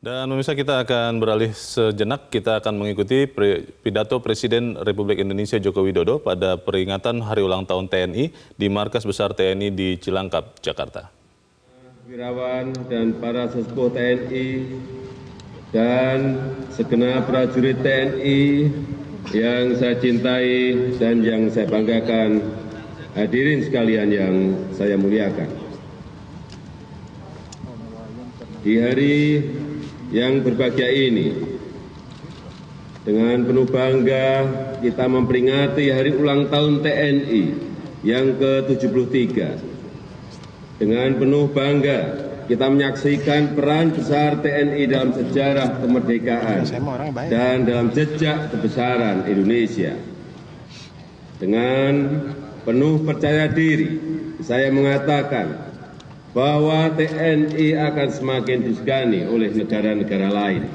Dan pemirsa, kita akan beralih sejenak, kita akan mengikuti pidato Presiden Republik Indonesia Joko Widodo pada peringatan Hari Ulang Tahun TNI di Markas Besar TNI di Cilangkap, Jakarta. Wirawan dan para sesepuh TNI dan segenap prajurit TNI yang saya cintai dan yang saya banggakan, hadirin sekalian yang saya muliakan. Di hari yang berbahagia ini, dengan penuh bangga kita memperingati Hari Ulang Tahun TNI yang ke-73. Dengan penuh bangga kita menyaksikan peran besar TNI dalam sejarah kemerdekaan dan dalam jejak kebesaran Indonesia. Dengan penuh percaya diri, saya mengatakan bahwa TNI akan semakin disegani oleh negara-negara lain.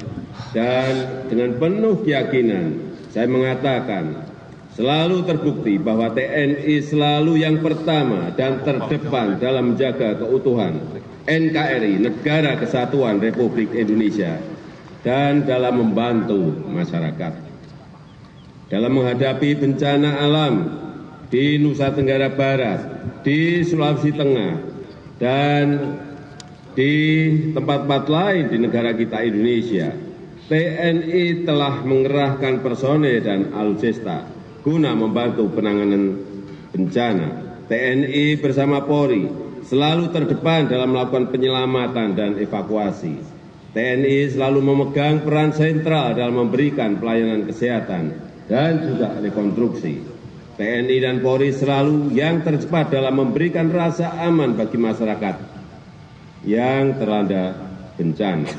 Dan dengan penuh keyakinan, saya mengatakan selalu terbukti bahwa TNI selalu yang pertama dan terdepan dalam menjaga keutuhan NKRI, Negara Kesatuan Republik Indonesia, dan dalam membantu masyarakat. Dalam menghadapi bencana alam di Nusa Tenggara Barat, di Sulawesi Tengah, dan di tempat-tempat lain di negara kita Indonesia, TNI telah mengerahkan personel dan alutsista guna membantu penanganan bencana. TNI bersama Polri selalu terdepan dalam melakukan penyelamatan dan evakuasi. TNI selalu memegang peran sentral dalam memberikan pelayanan kesehatan dan juga rekonstruksi. TNI dan Polri selalu yang tercepat dalam memberikan rasa aman bagi masyarakat yang terlanda bencana.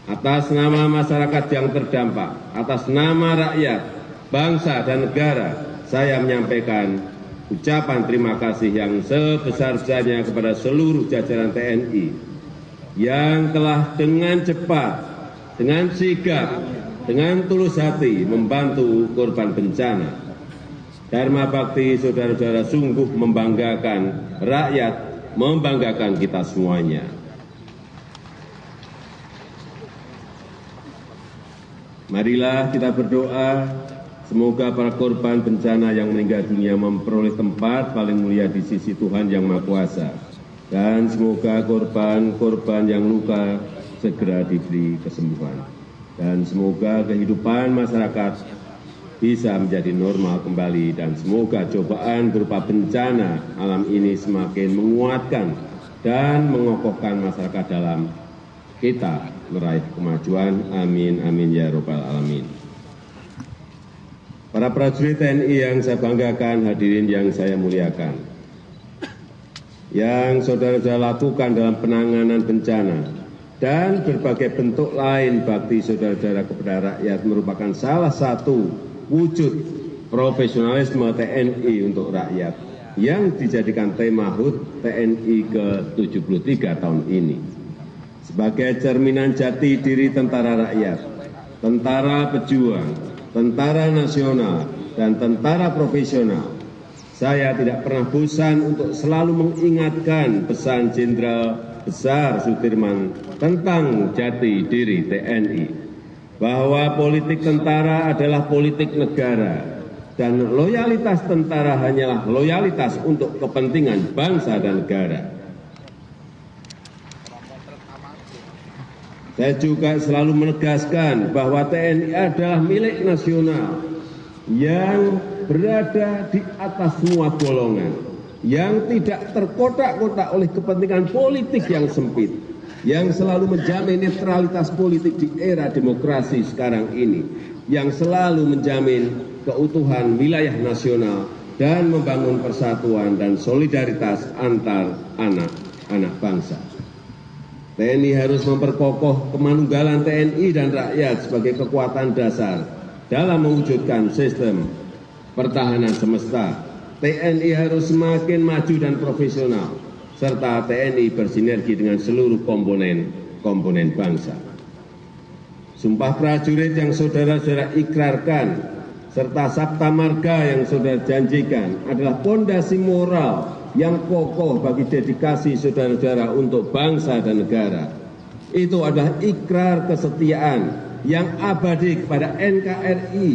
Atas nama masyarakat yang terdampak, atas nama rakyat, bangsa dan negara, saya menyampaikan ucapan terima kasih yang sebesar-besarnya kepada seluruh jajaran TNI yang telah dengan cepat, dengan sigap, dengan tulus hati membantu korban bencana. Dharma bakti saudara-saudara sungguh membanggakan rakyat, membanggakan kita semuanya. Marilah kita berdoa, semoga para korban bencana yang meninggal dunia memperoleh tempat paling mulia di sisi Tuhan Yang Maha Kuasa. Dan semoga korban-korban yang luka segera diberi kesembuhan. Dan semoga kehidupan masyarakat bisa menjadi normal kembali, dan semoga cobaan berupa bencana alam ini semakin menguatkan dan mengokohkan masyarakat dalam kita meraih kemajuan. Amin, amin ya robbal alamin. Para prajurit TNI yang saya banggakan, hadirin yang saya muliakan, yang saudara-saudara lakukan dalam penanganan bencana dan berbagai bentuk lain bakti saudara-saudara kepada rakyat merupakan salah satu wujud profesionalisme TNI untuk rakyat yang dijadikan tema HUT TNI ke-73 tahun ini. Sebagai cerminan jati diri tentara rakyat, tentara pejuang, tentara nasional, dan tentara profesional, saya tidak pernah bosan untuk selalu mengingatkan pesan Jenderal Besar Sudirman tentang jati diri TNI, bahwa politik tentara adalah politik negara dan loyalitas tentara hanyalah loyalitas untuk kepentingan bangsa dan negara. Saya juga selalu menegaskan bahwa TNI adalah milik nasional yang berada di atas semua golongan, yang tidak terkotak-kotak oleh kepentingan politik yang sempit, yang selalu menjamin netralitas politik di era demokrasi sekarang ini, yang selalu menjamin keutuhan wilayah nasional dan membangun persatuan dan solidaritas antar anak-anak bangsa. TNI harus memperkokoh kemanunggalan TNI dan rakyat sebagai kekuatan dasar dalam mewujudkan sistem pertahanan semesta. TNI harus semakin maju dan profesional, serta TNI bersinergi dengan seluruh komponen bangsa. Sumpah prajurit yang saudara-saudara ikrarkan, serta sabta marga yang saudara janjikan adalah pondasi moral yang kokoh bagi dedikasi saudara-saudara untuk bangsa dan negara. Itu adalah ikrar kesetiaan yang abadi kepada NKRI,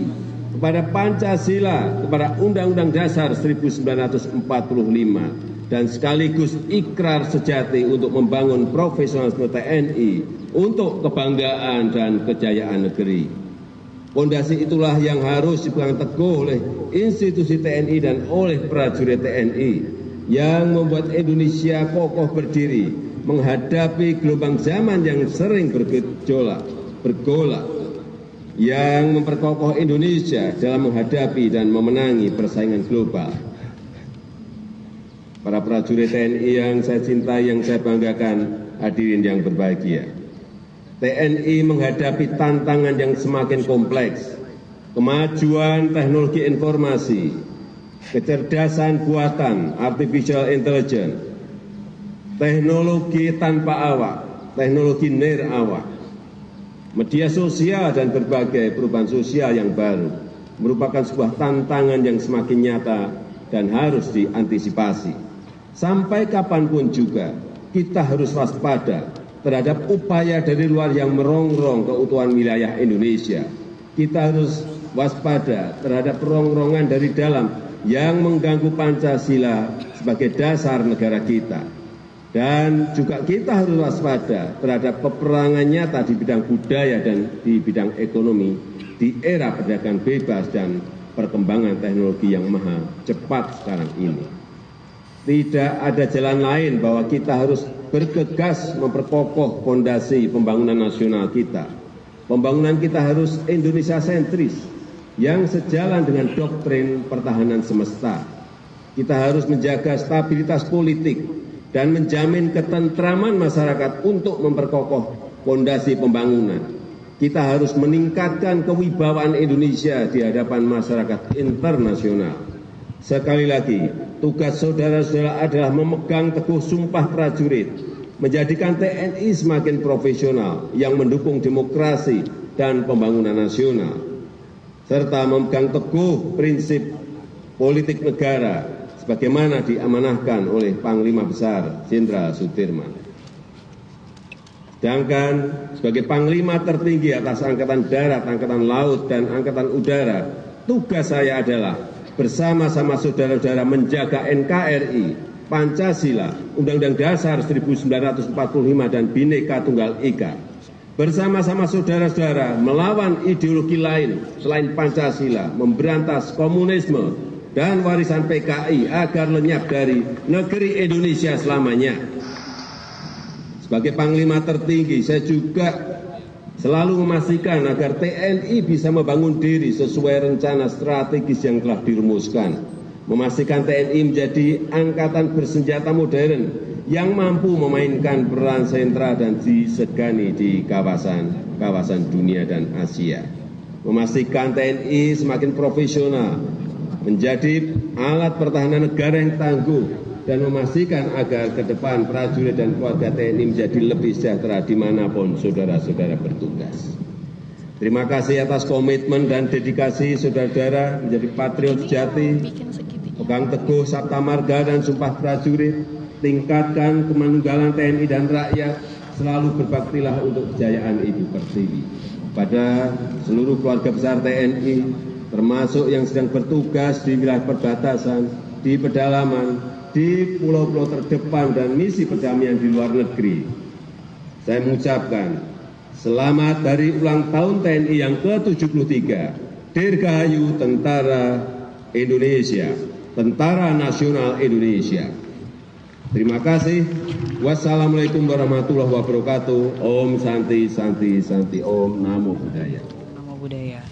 kepada Pancasila, kepada Undang-Undang Dasar 1945, dan sekaligus ikrar sejati untuk membangun profesionalisme TNI untuk kebanggaan dan kejayaan negeri. Fondasi itulah yang harus dipegang teguh oleh institusi TNI dan oleh prajurit TNI yang membuat Indonesia kokoh berdiri menghadapi gelombang zaman yang sering bergolak, yang memperkokoh Indonesia dalam menghadapi dan memenangi persaingan global. Para prajurit TNI yang saya cintai, yang saya banggakan, hadirin yang berbahagia. TNI menghadapi tantangan yang semakin kompleks. Kemajuan teknologi informasi, kecerdasan buatan, artificial intelligence, teknologi tanpa awak, teknologi nir-awak, media sosial dan berbagai perubahan sosial yang baru merupakan sebuah tantangan yang semakin nyata dan harus diantisipasi. Sampai kapanpun juga kita harus waspada terhadap upaya dari luar yang merongrong keutuhan wilayah Indonesia. Kita harus waspada terhadap rongrongan dari dalam yang mengganggu Pancasila sebagai dasar negara kita. Dan juga kita harus waspada terhadap peperangan nyata di bidang budaya dan di bidang ekonomi di era perdagangan bebas dan perkembangan teknologi yang maha cepat sekarang ini. Tidak ada jalan lain bahwa kita harus bergegas memperkokoh fondasi pembangunan nasional kita. Pembangunan kita harus Indonesia sentris yang sejalan dengan doktrin pertahanan semesta. Kita harus menjaga stabilitas politik dan menjamin ketentraman masyarakat untuk memperkokoh fondasi pembangunan. Kita harus meningkatkan kewibawaan Indonesia di hadapan masyarakat internasional. Sekali lagi, tugas saudara-saudara adalah memegang teguh sumpah prajurit, menjadikan TNI semakin profesional yang mendukung demokrasi dan pembangunan nasional, serta memegang teguh prinsip politik negara sebagaimana diamanahkan oleh Panglima Besar Jenderal Sudirman. Sedangkan sebagai Panglima tertinggi atas Angkatan Darat, Angkatan Laut, dan Angkatan Udara, tugas saya adalah bersama-sama saudara-saudara menjaga NKRI, Pancasila, Undang-Undang Dasar 1945, dan Bhinneka Tunggal Ika. Bersama-sama saudara-saudara melawan ideologi lain selain Pancasila, memberantas komunisme dan warisan PKI agar lenyap dari negeri Indonesia selamanya. Sebagai Panglima tertinggi, saya juga selalu memastikan agar TNI bisa membangun diri sesuai rencana strategis yang telah dirumuskan. Memastikan TNI menjadi angkatan bersenjata modern yang mampu memainkan peran sentral dan disegani di kawasan dunia dan Asia. Memastikan TNI semakin profesional, menjadi alat pertahanan negara yang tangguh, dan memastikan agar ke depan prajurit dan keluarga TNI menjadi lebih sejahtera dimanapun saudara-saudara bertugas. Terima kasih atas komitmen dan dedikasi saudara-saudara menjadi patriot sejati, pegang teguh Sabta Marga dan Sumpah Prajurit, tingkatkan kemanunggalan TNI dan rakyat, selalu berbaktilah untuk kejayaan Ibu Pertiwi. Pada seluruh keluarga besar TNI, termasuk yang sedang bertugas di wilayah perbatasan, di pedalaman, di pulau-pulau terdepan dan misi perdamaian di luar negeri, saya mengucapkan selamat hari ulang tahun TNI yang ke-73. Dirgahayu Tentara Indonesia, Tentara Nasional Indonesia. Terima kasih. Wassalamualaikum warahmatullahi wabarakatuh. Om Santi Santi Santi. Om Namo Buddhaya. Namo Buddhaya.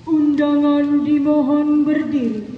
Undangan dimohon berdiri.